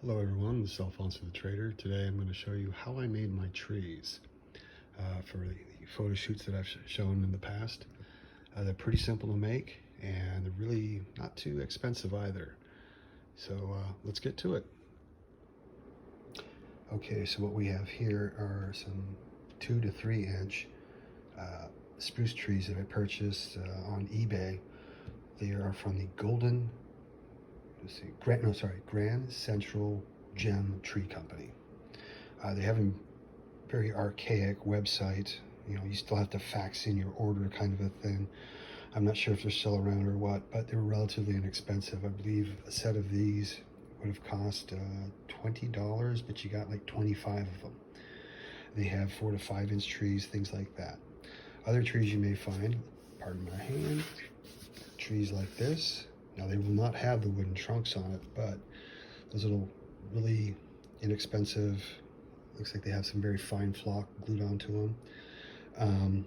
Hello everyone, this is Alfonso the Trader. Today I'm going to show you how I made my trees for the photo shoots that I've shown in the past. They're pretty simple to make and they're really not too expensive either. So let's get to it. Okay, so what we have here are some 2 to 3 inch spruce trees that I purchased on eBay. They are from the Grand Central Gem Tree Company. They have a very archaic website. You know, you still have to fax in your order kind of a thing. I'm not sure if they're still around or what, but they were relatively inexpensive. I believe a set of these would have cost $20, but you got like 25 of them. They have 4 to 5 inch trees, things like that. Other trees you may find, pardon my hand, trees like this. Now they will not have the wooden trunks on it, but those little really inexpensive, looks like they have some very fine flock glued onto them.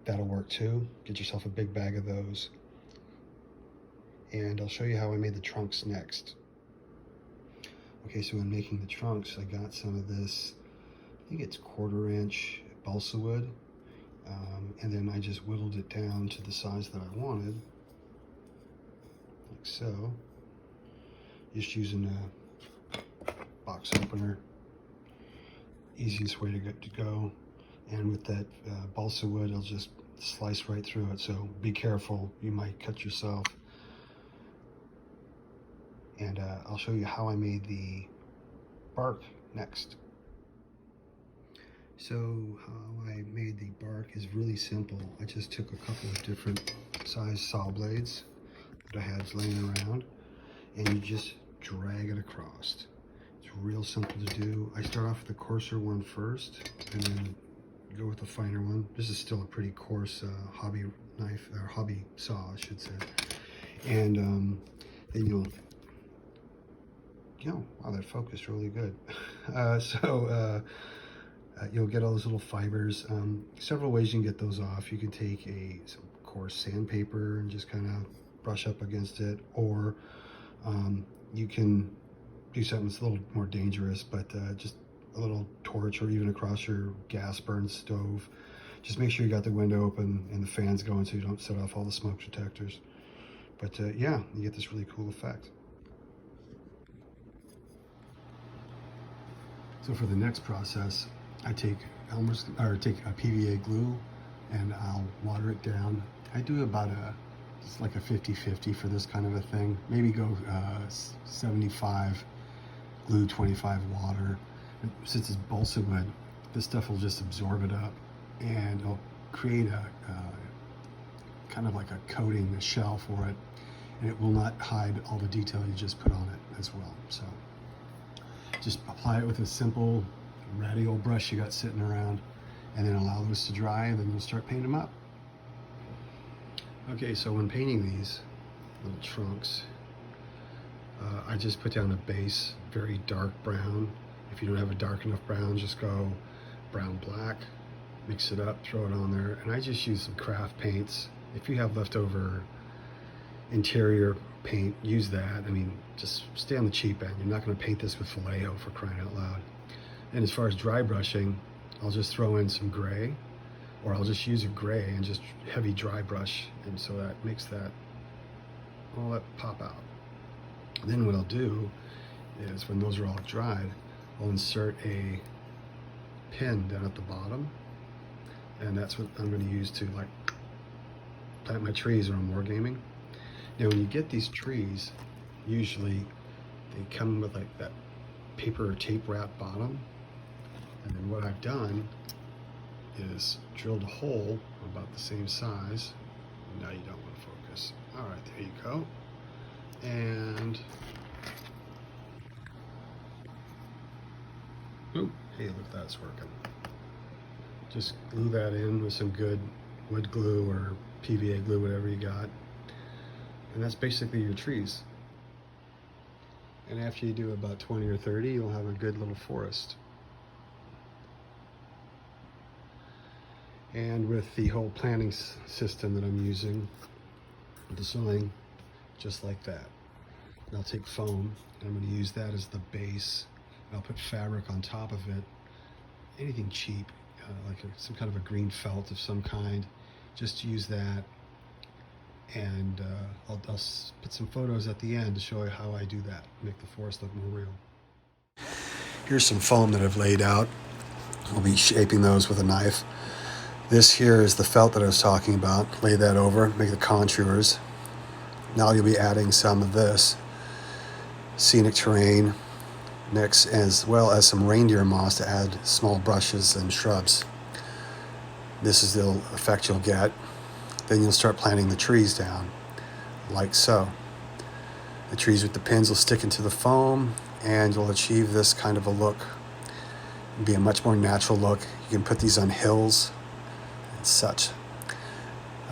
That'll work too. Get yourself a big bag of those. And I'll show you how I made the trunks next. Okay, so in making the trunks, I got some of this, I think it's 1/4 inch balsa wood. And then I just whittled it down to the size that I wanted. Like so, just using a box opener, easiest way to go. And with that balsa wood, I'll just slice right through it, so be careful, you might cut yourself. And I'll show you how I made the bark next. So how I made the bark is really simple. I just took a couple of different size saw blades that I had laying around, and you just drag it across. It's real simple to do. I start off with the coarser one first, and then go with the finer one. This is still a pretty coarse hobby knife, or hobby saw, I should say. And then you'll, wow, that focused really good. You'll get all those little fibers. Several ways you can get those off. You can take some coarse sandpaper and just kind of brush up against it, or you can do something that's a little more dangerous, but just a little torch, or even across your gas burned stove. Just make sure you got the window open and the fans going so you don't set off all the smoke detectors. But yeah, you get this really cool effect. So for the next process, I take a PVA glue and I'll water it down. I do about it's like a 50-50 for this kind of a thing. Maybe go 75 glue, 25 water. Since it's balsa wood, this stuff will just absorb it up, and it'll create a kind of like a coating, a shell for it, and it will not hide all the detail you just put on it as well. So just apply it with a simple ratty old brush you got sitting around, and then allow those to dry, and then you'll start painting them up. Okay, so when painting these little trunks, I just put down a base, very dark brown. If you don't have a dark enough brown, just go brown black, mix it up, throw it on there. And I just use some craft paints. If you have leftover interior paint, use that. I mean, just stay on the cheap end. You're not going to paint this with Vallejo, for crying out loud. And as far as dry brushing, I'll just throw in some gray, or I'll just use a gray and just heavy dry brush, and so that makes that all that pop out. Then what I'll do is, when those are all dried, I'll insert a pin down at the bottom, and that's what I'm going to use to like plant my trees around Wargaming. Now when you get these trees, usually they come with like that paper or tape wrap bottom, and then what I've done is drilled a hole about the same size. Now you don't want to focus. All right, there you go. And oh, hey, look, that's working. Just glue that in with some good wood glue or PVA glue, whatever you got. And that's basically your trees. And after you do about 20 or 30, you'll have a good little forest. And with the whole planting system that I'm using, design just like that. And I'll take foam, and I'm going to use that as the base. I'll put fabric on top of it, anything cheap, like some kind of a green felt of some kind. Just use that, and I'll put some photos at the end to show you how I do that, make the forest look more real. Here's some foam that I've laid out. I'll be shaping those with a knife. This here is the felt that I was talking about. Lay that over, make the contours. Now you'll be adding some of this scenic terrain mix, as well as some reindeer moss to add small brushes and shrubs. This is the effect you'll get. Then you'll start planting the trees down, like so. The trees with the pins will stick into the foam, and you'll achieve this kind of a look. It'll be a much more natural look. You can put these on hills and such.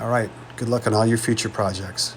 All right, good luck on all your future projects.